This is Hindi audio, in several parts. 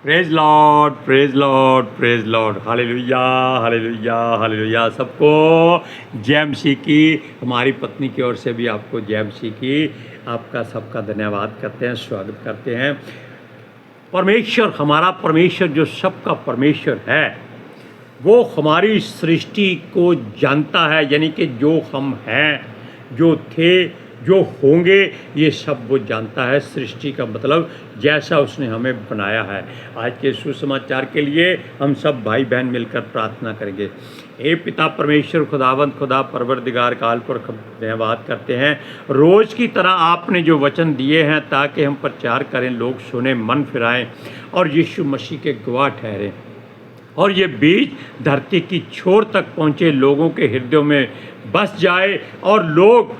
Praise Lord, praise Lord, praise Lord, hallelujah, hallelujah, hallelujah. सबको जय मसीह की, हमारी पत्नी की ओर से भी आपको जय मसीह की। आपका सबका धन्यवाद करते हैं, स्वागत करते हैं। परमेश्वर, हमारा परमेश्वर जो सबका परमेश्वर है, वो हमारी सृष्टि को जानता है, यानी कि जो हम हैं, जो थे, जो होंगे, ये सब वो जानता है। सृष्टि का मतलब जैसा उसने हमें बनाया है। आज के सुसमाचार के लिए हम सब भाई बहन मिलकर प्रार्थना करेंगे। हे पिता परमेश्वर, खुदावंद, खुदा परवरदिगार काल पर धन्यवाद करते हैं। रोज़ की तरह आपने जो वचन दिए हैं ताकि हम प्रचार करें, लोग सुने, मन फिराएं और यीशु मसीह के गवाह ठहरें, और ये बीज धरती की छोर तक पहुँचे, लोगों के हृदयों में बस जाए और लोग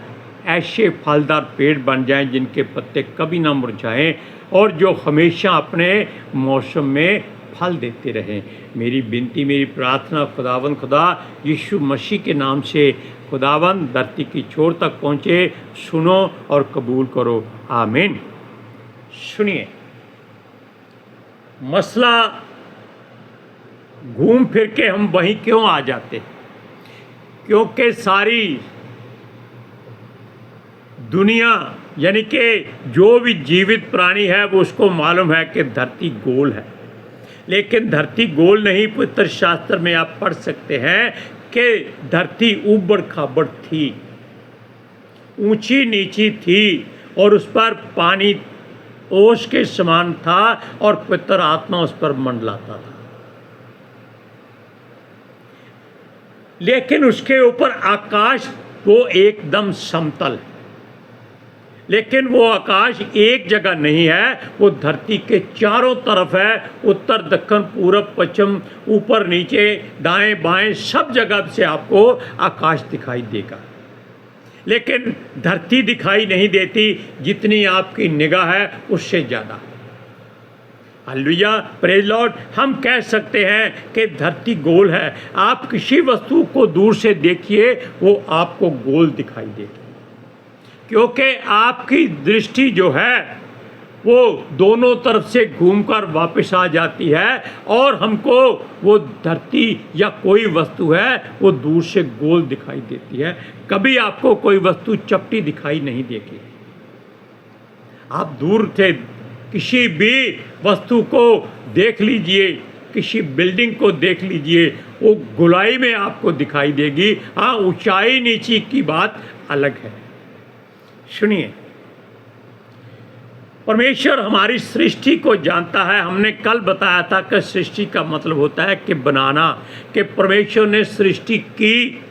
ऐसे फलदार पेड़ बन जाएं जिनके पत्ते कभी ना मुरझाएं और जो हमेशा अपने मौसम में फल देते रहें। मेरी विनती, मेरी प्रार्थना खुदावंद, खुदा यीशु मसीह के नाम से खुदावंद धरती की छोर तक पहुँचे, सुनो और कबूल करो, आमीन। सुनिए, मसला घूम फिर के हम वहीं क्यों आ जाते? क्योंकि सारी दुनिया, यानी कि जो भी जीवित प्राणी है वो उसको मालूम है कि धरती गोल है, लेकिन धरती गोल नहीं। पवित्र शास्त्र में आप पढ़ सकते हैं कि धरती ऊबड़ खाबड़ थी, ऊंची नीची थी, और उस पर पानी ओस के समान था और पवित्र आत्मा उस पर मंडलाता था। लेकिन उसके ऊपर आकाश वो एकदम समतल है, लेकिन वो आकाश एक जगह नहीं है, वो धरती के चारों तरफ है। उत्तर, दक्षिण, पूरब, पश्चिम, ऊपर, नीचे, दाएं, बाएं, सब जगह से आपको आकाश दिखाई देगा, लेकिन धरती दिखाई नहीं देती। जितनी आपकी निगाह है उससे ज़्यादा। Hallelujah, praise Lord. हम कह सकते हैं कि धरती गोल है। आप किसी वस्तु को दूर से देखिए, वो आपको गोल दिखाई देगी, क्योंकि आपकी दृष्टि जो है वो दोनों तरफ से घूमकर वापस आ जाती है, और हमको वो धरती या कोई वस्तु है वो दूर से गोल दिखाई देती है। कभी आपको कोई वस्तु चपटी दिखाई नहीं देगी। आप दूर से किसी भी वस्तु को देख लीजिए, किसी बिल्डिंग को देख लीजिए, वो गोलाई में आपको दिखाई देगी। हाँ, ऊंचाई नीची की बात अलग है। सुनिए, परमेश्वर हमारी सृष्टि को जानता है। हमने कल बताया था कि सृष्टि का मतलब होता है कि बनाना, कि परमेश्वर ने सृष्टि की,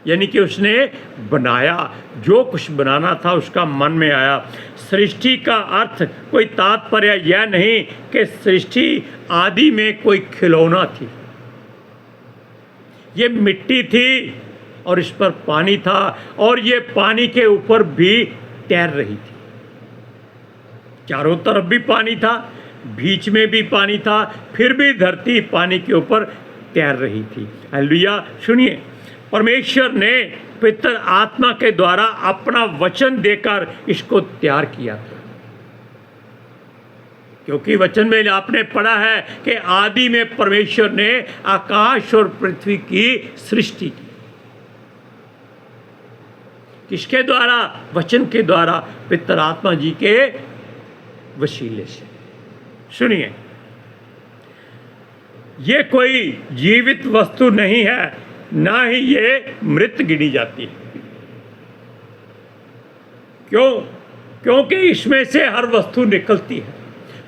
यानी कि उसने बनाया। जो कुछ बनाना था उसका मन में आया। सृष्टि का अर्थ कोई तात्पर्य यह नहीं कि सृष्टि आदि में कोई खिलौना थी। ये मिट्टी थी और इस पर पानी था, और ये पानी के ऊपर भी तैर रही थी। चारों तरफ भी पानी था, बीच में भी पानी था, फिर भी धरती पानी के ऊपर तैर रही थी। हालेलुया। सुनिए, परमेश्वर ने पवित्र आत्मा के द्वारा अपना वचन देकर इसको तैयार किया था, क्योंकि वचन में आपने पढ़ा है कि आदि में परमेश्वर ने आकाश और पृथ्वी की सृष्टि की। किसके द्वारा? वचन के द्वारा, पवित्र आत्मा जी के वसीले से। सुनिए, ये कोई जीवित वस्तु नहीं है, ना ही ये मृत गिनी जाती है। क्यों? क्योंकि इसमें से हर वस्तु निकलती है,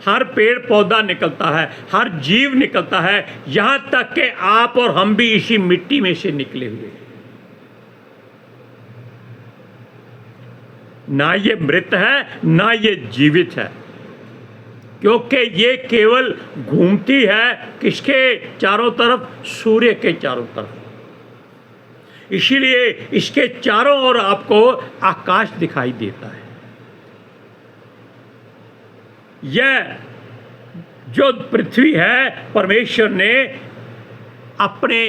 हर पेड़ पौधा निकलता है, हर जीव निकलता है, यहाँ तक कि आप और हम भी इसी मिट्टी में से निकले हुए हैं। ना ये मृत है, ना ये जीवित है, क्योंकि ये केवल घूमती है किसके चारों तरफ? सूर्य के चारों तरफ। इसीलिए इसके चारों ओर आपको आकाश दिखाई देता है। यह जो पृथ्वी है, परमेश्वर ने अपने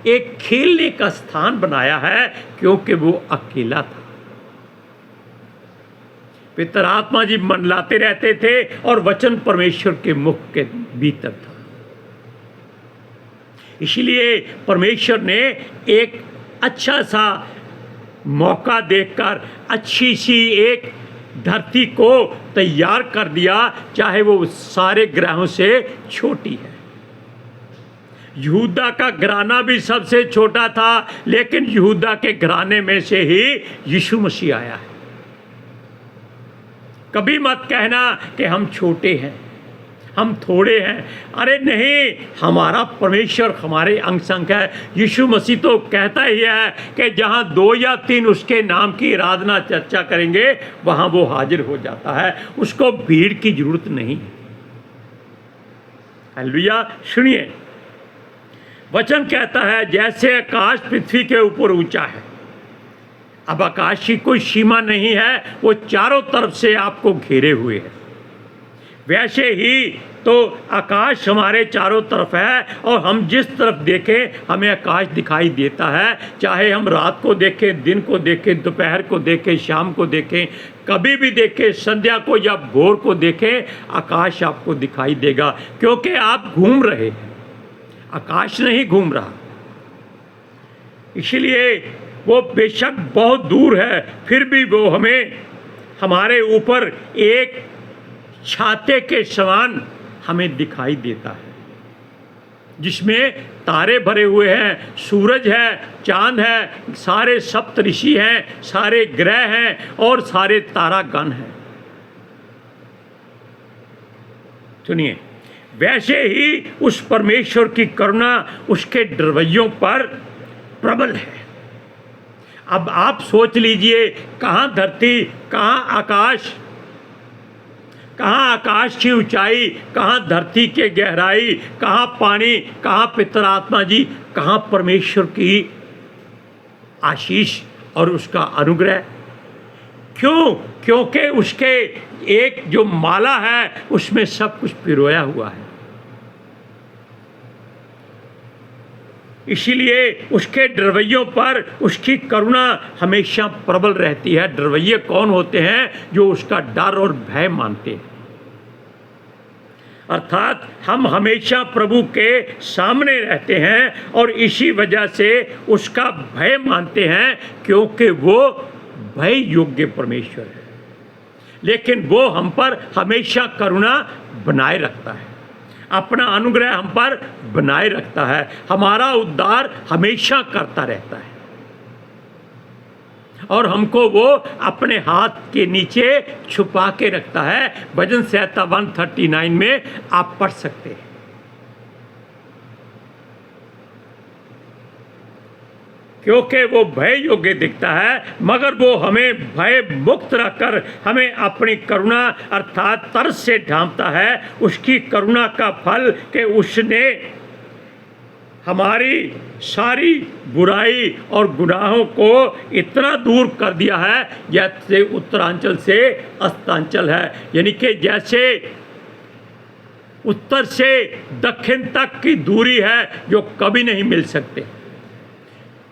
एक खेलने का स्थान बनाया है, क्योंकि वो अकेला था। पितर आत्मा जी मंडलाते रहते थे और वचन परमेश्वर के मुख के भीतर था। इसलिए परमेश्वर ने एक अच्छा सा मौका देखकर अच्छी सी एक धरती को तैयार कर दिया, चाहे वो सारे ग्रहों से छोटी है। यहूदा का घराना भी सबसे छोटा था, लेकिन यहूदा के घराने में से ही यीशु मसीह आया है। कभी मत कहना कि हम छोटे हैं, हम थोड़े हैं। अरे नहीं, हमारा परमेश्वर हमारे अंग संग है। यीशु मसीह तो कहता ही है कि जहाँ 2 या 3 उसके नाम की आराधना चर्चा करेंगे वहाँ वो हाजिर हो जाता है, उसको भीड़ की जरूरत नहीं है। हालेलुया। सुनिए, वचन कहता है जैसे आकाश पृथ्वी के ऊपर ऊंचा है। अब आकाश की कोई सीमा नहीं है, वो चारों तरफ से आपको घेरे हुए है। वैसे ही तो आकाश हमारे चारों तरफ है, और हम जिस तरफ देखें हमें आकाश दिखाई देता है। चाहे हम रात को देखें, दिन को देखें, दोपहर को देखें, शाम को देखें, कभी भी देखें, संध्या को या भोर को देखें, आकाश आपको दिखाई देगा, क्योंकि आप घूम रहे हैं, आकाश नहीं घूम रहा। इसलिए वो बेशक बहुत दूर है, फिर भी वो हमें हमारे ऊपर एक छाते के समान हमें दिखाई देता है, जिसमें तारे भरे हुए हैं, सूरज है, चांद है, सारे सप्तऋषि हैं, सारे ग्रह हैं और सारे तारागण हैं। सुनिए, वैसे ही उस परमेश्वर की करुणा उसके रवैयों पर प्रबल है। अब आप सोच लीजिए, कहाँ धरती, कहाँ आकाश, कहाँ आकाश की ऊंचाई, कहाँ धरती के गहराई, कहाँ पानी, कहाँ पितर आत्मा जी, कहाँ परमेश्वर की आशीष और उसका अनुग्रह। क्यों? क्योंकि उसके एक जो माला है उसमें सब कुछ पिरोया हुआ है। इसीलिए उसके डरवैयों पर उसकी करुणा हमेशा प्रबल रहती है। डरवैये कौन होते हैं? जो उसका डर और भय मानते हैं। अर्थात हम हमेशा प्रभु के सामने रहते हैं और इसी वजह से उसका भय मानते हैं, क्योंकि वो भय योग्य परमेश्वर है। लेकिन वो हम पर हमेशा करुणा बनाए रखता है, अपना अनुग्रह हम पर बनाए रखता है, हमारा उद्धार हमेशा करता रहता है, और हमको वो अपने हाथ के नीचे छुपा के रखता है। भजन संहिता 139 में आप पढ़ सकते हैं। क्योंकि वो भय योग्य दिखता है, मगर वो हमें भय मुक्त रखकर हमें अपनी करुणा अर्थात तरस से ढांपता है। उसकी करुणा का फल कि उसने हमारी सारी बुराई और गुनाहों को इतना दूर कर दिया है, जैसे उत्तरांचल से अस्तांचल है, यानी कि जैसे उत्तर से दक्षिण तक की दूरी है जो कभी नहीं मिल सकते।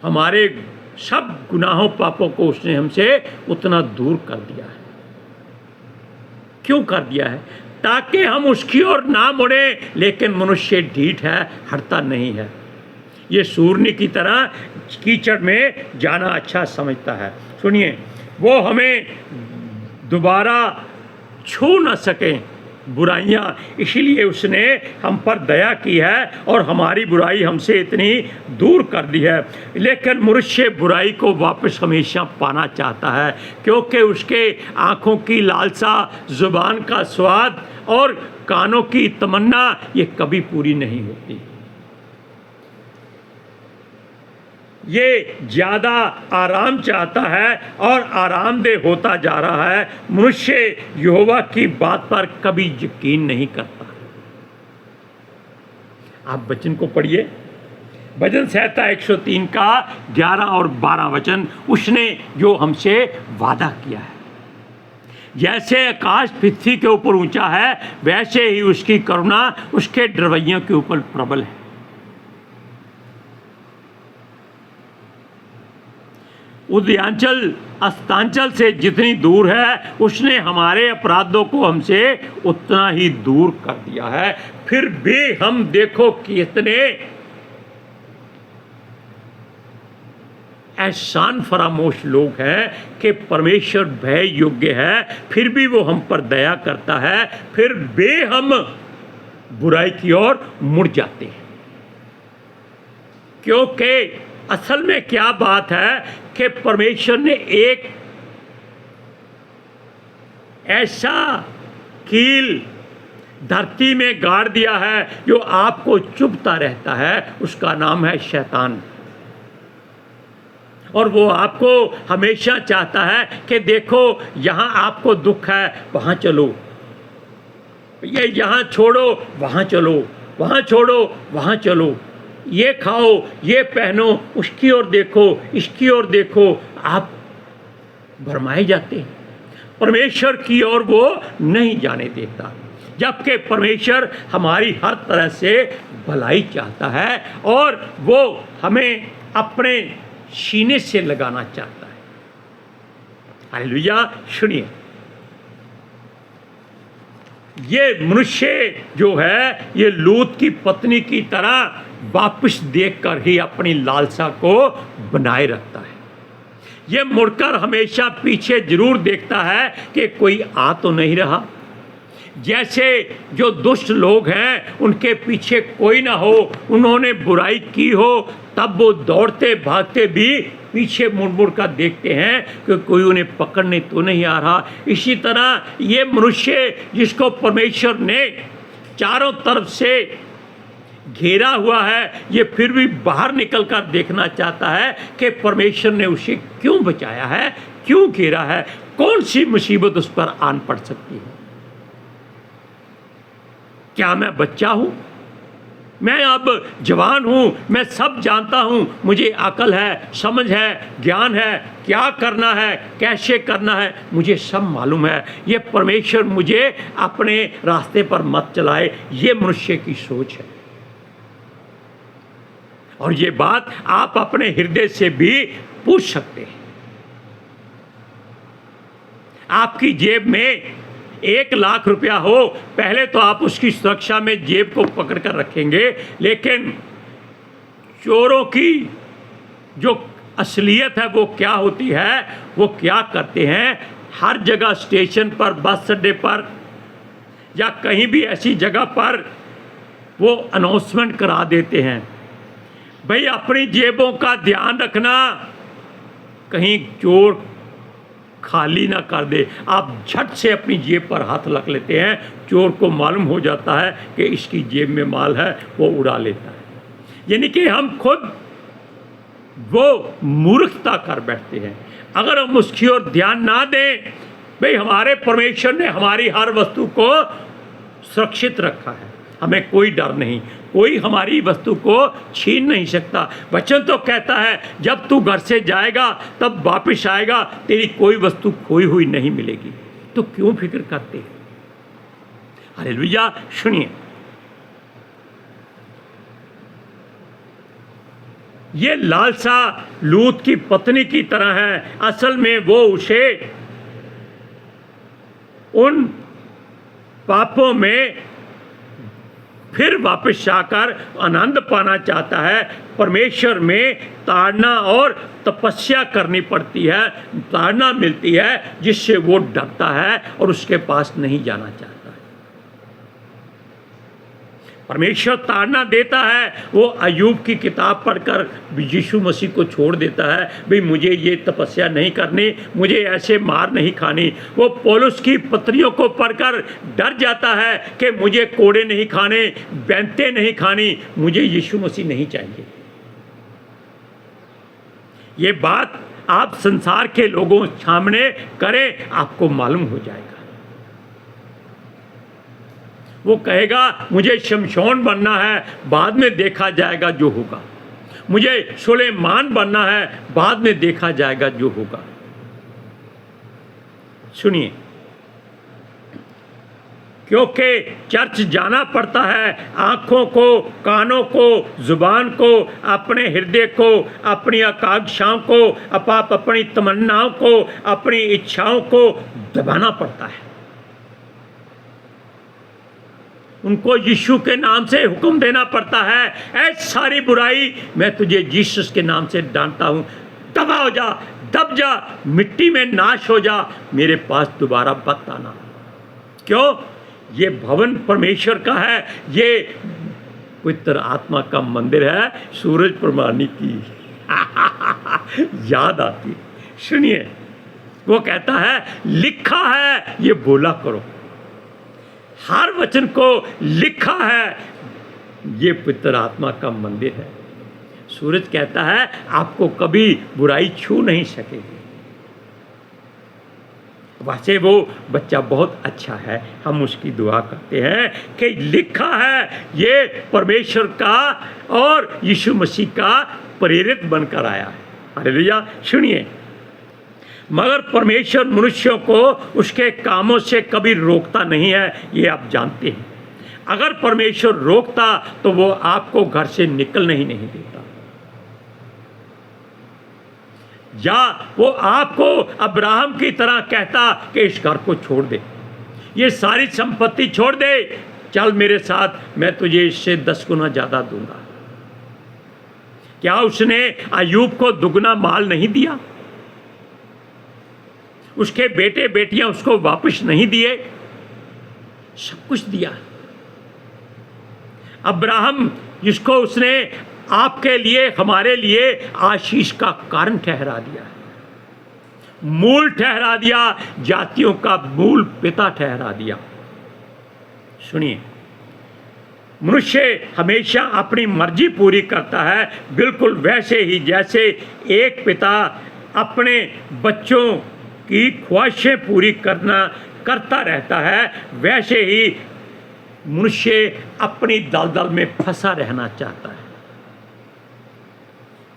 हमारे सब गुनाहों पापों को उसने हमसे उतना दूर कर दिया है। क्यों कर दिया है? ताकि हम उसकी ओर ना मुड़े। लेकिन मनुष्य ढीठ है, हटता नहीं है, ये सूरनी की तरह कीचड़ में जाना अच्छा समझता है। सुनिए, वो हमें दोबारा छू न सकें बुराइयाँ, इसीलिए उसने हम पर दया की है और हमारी बुराई हमसे इतनी दूर कर दी है। लेकिन मनुष्य बुराई को वापस हमेशा पाना चाहता है, क्योंकि उसके आँखों की लालसा, ज़ुबान का स्वाद और कानों की तमन्ना ये कभी पूरी नहीं होती। ये ज़्यादा आराम चाहता है और आरामदेह होता जा रहा है। मनुष्य यहोवा की बात पर कभी यकीन नहीं करता। आप वचन को पढ़िए, भजन संहिता 103 का 11 और 12 वचन। उसने जो हमसे वादा किया है, जैसे आकाश पृथ्वी के ऊपर ऊंचा है, वैसे ही उसकी करुणा उसके डरवैयों के ऊपर प्रबल है। उदयांचल अस्तांचल से जितनी दूर है उसने हमारे अपराधों को हमसे उतना ही दूर कर दिया है। फिर भी हम देखो कितने एहसान फरामोश लोग हैं कि परमेश्वर भय योग्य है, फिर भी वो हम पर दया करता है, फिर भी हम बुराई की ओर मुड़ जाते हैं। क्योंकि असल में क्या बात है कि परमेश्वर ने एक ऐसा कील धरती में गाड़ दिया है जो आपको चुभता रहता है, उसका नाम है शैतान। और वो आपको हमेशा चाहता है कि देखो यहाँ आपको दुख है, वहाँ चलो, ये यहाँ छोड़ो वहाँ चलो, वहाँ छोड़ो वहाँ चलो, ये खाओ ये पहनो, उसकी ओर देखो इसकी ओर देखो, आप भरमाए जाते हैं। परमेश्वर की ओर वो नहीं जाने देता, जबकि परमेश्वर हमारी हर तरह से भलाई चाहता है और वो हमें अपने सीने से लगाना चाहता है। हालेलुया। सुनिए, ये मनुष्य जो है ये लूत की पत्नी की तरह वापस देखकर ही अपनी लालसा को बनाए रखता है। ये मुड़कर हमेशा पीछे जरूर देखता है कि कोई आ तो नहीं रहा। जैसे जो दुष्ट लोग हैं उनके पीछे कोई ना हो, उन्होंने बुराई की हो, तब वो दौड़ते भागते भी पीछे मुड़ मुड़ कर देखते हैं कि कोई उन्हें पकड़ने तो नहीं आ रहा। इसी तरह ये मनुष्य जिसको परमेश्वर ने चारों तरफ से घेरा हुआ है, ये फिर भी बाहर निकल कर देखना चाहता है कि परमेश्वर ने उसे क्यों बचाया है, क्यों घेरा है, कौन सी मुसीबत उस पर आन पड़ सकती है। क्या मैं बच्चा हूँ? मैं अब जवान हूँ, मैं सब जानता हूँ, मुझे अकल है, समझ है, ज्ञान है, क्या करना है, कैसे करना है, मुझे सब मालूम है। ये परमेश्वर मुझे अपने रास्ते पर मत चलाए, ये मनुष्य की सोच है। और ये बात आप अपने हृदय से भी पूछ सकते हैं। आपकी जेब में 1,00,000 रुपया हो, पहले तो आप उसकी सुरक्षा में जेब को पकड़ कर रखेंगे, लेकिन चोरों की जो असलियत है वो क्या होती है, वो क्या करते हैं, हर जगह स्टेशन पर, बस अड्डे पर या कहीं भी ऐसी जगह पर वो अनाउंसमेंट करा देते हैं, भाई अपनी जेबों का ध्यान रखना, कहीं चोर खाली ना कर दे। आप झट से अपनी जेब पर हाथ रख लेते हैं, चोर को मालूम हो जाता है कि इसकी जेब में माल है, वो उड़ा लेता है। यानी कि हम खुद वो मूर्खता कर बैठते हैं। अगर हम उसकी ओर ध्यान ना दें, भाई हमारे परमेश्वर ने हमारी हर वस्तु को सुरक्षित रखा है, हमें कोई डर नहीं, कोई हमारी वस्तु को छीन नहीं सकता। वचन तो कहता है जब तू घर से जाएगा तब वापस आएगा, तेरी कोई वस्तु खोई हुई नहीं मिलेगी। तो क्यों फिक्र करते हैं? हालेलुया। सुनिए, ये लालसा लूत की पत्नी की तरह है। असल में वो उसे उन पापों में फिर वापस आकर आनंद पाना चाहता है। परमेश्वर में ताड़ना और तपस्या करनी पड़ती है, ताड़ना मिलती है जिससे वो डरता है और उसके पास नहीं जाना चाहता है। परमेश्वर ताड़ना देता है। वो अय्यूब की किताब पढ़कर यीशु मसीह को छोड़ देता है, भाई मुझे ये तपस्या नहीं करनी, मुझे ऐसे मार नहीं खानी। वो पौलुस की पत्रियों को पढ़कर डर जाता है कि मुझे कोड़े नहीं खाने, बैंते नहीं खानी, मुझे यीशु मसीह नहीं चाहिए। ये बात आप संसार के लोगों सामने करें, आपको मालूम हो जाएगा। वो कहेगा मुझे शमशोन बनना है, बाद में देखा जाएगा जो होगा। मुझे सुलेमान बनना है, बाद में देखा जाएगा जो होगा। सुनिए, क्योंकि चर्च जाना पड़ता है आँखों को, कानों को, जुबान को, अपने हृदय को, अपनी आकांक्षाओं को, अपनी तमन्नाओं को, अपनी इच्छाओं को दबाना पड़ता है। उनको यीशु के नाम से हुक्म देना पड़ता है, ऐ सारी बुराई मैं तुझे यीशु के नाम से डांटता हूँ, तबाह हो जा, दब जा, मिट्टी में नाश हो जा, मेरे पास दोबारा मत आना। क्यों? ये भवन परमेश्वर का है, ये पवित्र आत्मा का मंदिर है। सूरज प्रमाणी की याद आती। सुनिए, वो कहता है लिखा है ये बोला करो, हर वचन को लिखा है, ये पवित्र आत्मा का मंदिर है। सूरज कहता है आपको कभी बुराई छू नहीं सकेगी। वैसे वो बच्चा बहुत अच्छा है, हम उसकी दुआ करते हैं कि लिखा है ये परमेश्वर का और यीशु मसीह का प्रेरित बनकर आया है। हालेलुया। सुनिए, मगर परमेश्वर मनुष्यों को उसके कामों से कभी रोकता नहीं है, ये आप जानते हैं। अगर परमेश्वर रोकता तो वो आपको घर से निकलने ही नहीं देता, या वो आपको अब्राहम की तरह कहता कि इस घर को छोड़ दे, ये सारी संपत्ति छोड़ दे, चल मेरे साथ, मैं तुझे इससे 10 गुना ज़्यादा दूंगा। क्या उसने अय्यूब को दुगना माल नहीं दिया? उसके बेटे बेटियां उसको वापस नहीं दिए? सब कुछ दिया। अब्राहम जिसको उसने आपके लिए, हमारे लिए आशीष का कारण ठहरा दिया, मूल ठहरा दिया, जातियों का मूल पिता ठहरा दिया। सुनिए, मनुष्य हमेशा अपनी मर्जी पूरी करता है, बिल्कुल वैसे ही जैसे एक पिता अपने बच्चों की ख्वाहिशें पूरी करता रहता है, वैसे ही मनुष्य अपनी दलदल में फंसा रहना चाहता है।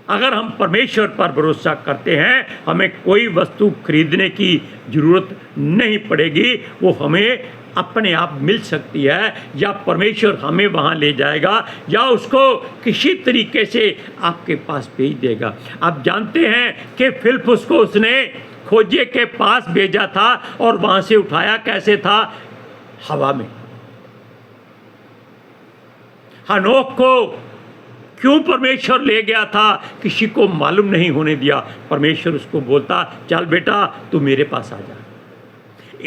अगर हम परमेश्वर पर भरोसा करते हैं, हमें कोई वस्तु खरीदने की जरूरत नहीं पड़ेगी, वो हमें अपने आप मिल सकती है, या परमेश्वर हमें वहाँ ले जाएगा, या उसको किसी तरीके से आपके पास भेज देगा। आप जानते हैं कि फिलिप्पुस को उसने खोजे के पास भेजा था, और वहाँ से उठाया कैसे था? हवा में। हनोक को क्यों परमेश्वर ले गया था? किसी को मालूम नहीं होने दिया। परमेश्वर उसको बोलता, चल बेटा तू मेरे पास आ जा।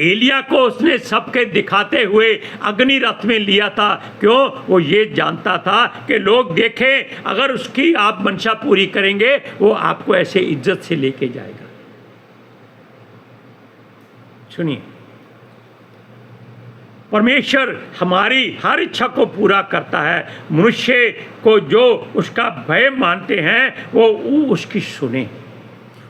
एलिया को उसने सबके दिखाते हुए अग्नि रथ में लिया था। क्यों? वो ये जानता था कि लोग देखें, अगर उसकी आप मंशा पूरी करेंगे, वो आपको ऐसे इज्जत से लेके जाएगा। सुनिए, परमेश्वर हमारी हर इच्छा को पूरा करता है। मनुष्य को जो उसका भय मानते हैं, वो उसकी सुने,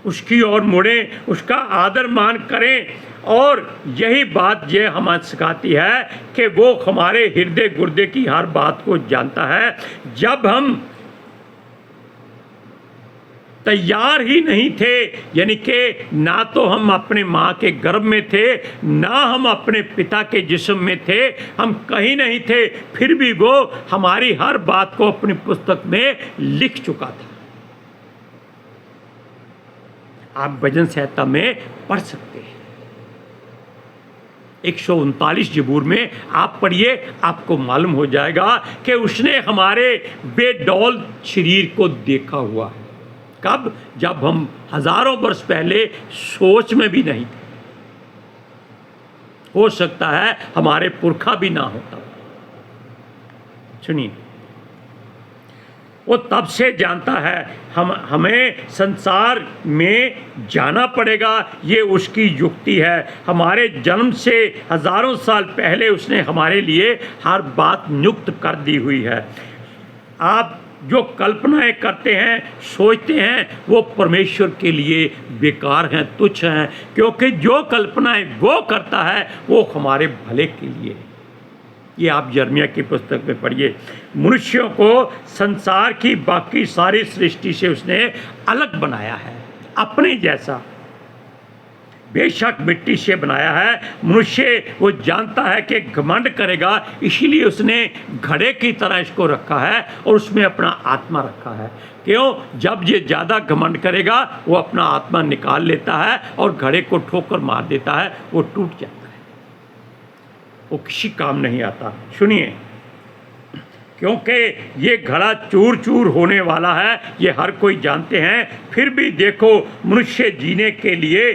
उसकी ओर मुड़े, उसका आदर मान करें। और यही बात ये हमें सिखाती है कि वो हमारे हृदय गुर्दे की हर बात को जानता है। जब हम तैयार ही नहीं थे, यानी कि ना तो हम अपने माँ के गर्भ में थे, ना हम अपने पिता के जिस्म में थे, हम कहीं नहीं थे, फिर भी वो हमारी हर बात को अपनी पुस्तक में लिख चुका था। आप भजन संहिता में पढ़ सकते हैं, 139 जबूर में आप पढ़िए, आपको मालूम हो जाएगा कि उसने हमारे बेडौल शरीर को देखा हुआ है। कब? जब हम हजारों वर्ष पहले सोच में भी नहीं थे। हो सकता है हमारे पुरखा भी ना होता। सुनिए, वो तब से जानता है हमें संसार में जाना पड़ेगा, ये उसकी युक्ति है। हमारे जन्म से हजारों साल पहले उसने हमारे लिए हर बात नियुक्त कर दी हुई है। आप जो कल्पनाएं करते हैं, सोचते हैं, वो परमेश्वर के लिए बेकार हैं, तुच्छ हैं, क्योंकि जो कल्पनाएं वो करता है वो हमारे भले के लिए। ये आप यिर्मयाह की पुस्तक में पढ़िए। मनुष्यों को संसार की बाकी सारी सृष्टि से उसने अलग बनाया है, अपने जैसा। बेशक मिट्टी से बनाया है। मनुष्य वो जानता है कि घमंड करेगा, इसीलिए उसने घड़े की तरह इसको रखा है और उसमें अपना आत्मा रखा है। क्यों? जब ये ज़्यादा घमंड करेगा वो अपना आत्मा निकाल लेता है और घड़े को ठोकर मार देता है, वो टूट जाता है, वो किसी काम नहीं आता। सुनिए, क्योंकि ये घड़ा चूर चूर होने वाला है, ये हर कोई जानते हैं। फिर भी देखो, मनुष्य जीने के लिए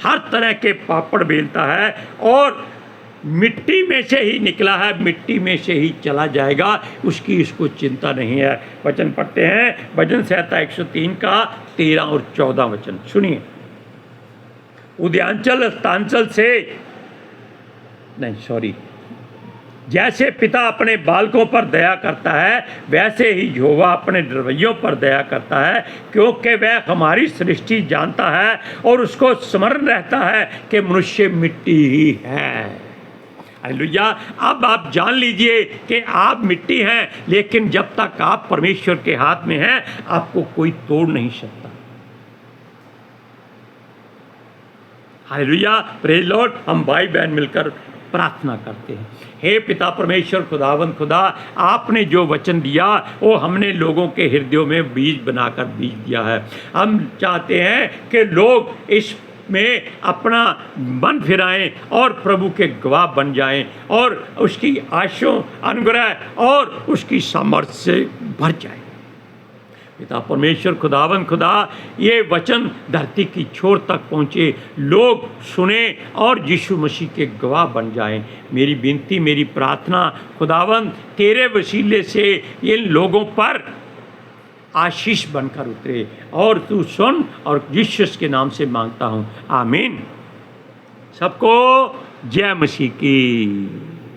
हर तरह के पापड़ बेलता है और मिट्टी में से ही निकला है, मिट्टी में से ही चला जाएगा, उसकी इसको चिंता नहीं है। वचन पढ़ते हैं, भजन संहिता 103 का 13 और 14 वचन सुनिए। उदयांचल अस्तांचल से नहीं, सॉरी, जैसे पिता अपने बालकों पर दया करता है, वैसे ही यहोवा अपने डरवैयों पर दया करता है, क्योंकि वह हमारी सृष्टि जानता है और उसको स्मरण रहता है कि मनुष्य मिट्टी ही है। हालेलुया। अब आप जान लीजिए कि आप मिट्टी हैं, लेकिन जब तक आप परमेश्वर के हाथ में हैं, आपको कोई तोड़ नहीं सकता। Hallelujah, praise Lord. हम भाई बहन मिलकर प्रार्थना करते हैं। हे पिता परमेश्वर खुदावंद खुदा, आपने जो वचन दिया वो हमने लोगों के हृदयों में बीज बनाकर बीज दिया है। हम चाहते हैं कि लोग इसमें अपना मन फिराएं और प्रभु के गवाह बन जाएं और उसकी आशीषों, अनुग्रह और उसकी सामर्थ्य से भर जाएं। पिता परमेश्वर खुदावंद खुदा, ये वचन धरती की छोर तक पहुँचे, लोग सुने और यीशु मसीह के गवाह बन जाएं। मेरी विनती, मेरी प्रार्थना खुदावंद, तेरे वसीले से इन लोगों पर आशीष बनकर उतरे और तू सुन, और यीशु के नाम से मांगता हूँ, आमीन। सबको जय मसीह की।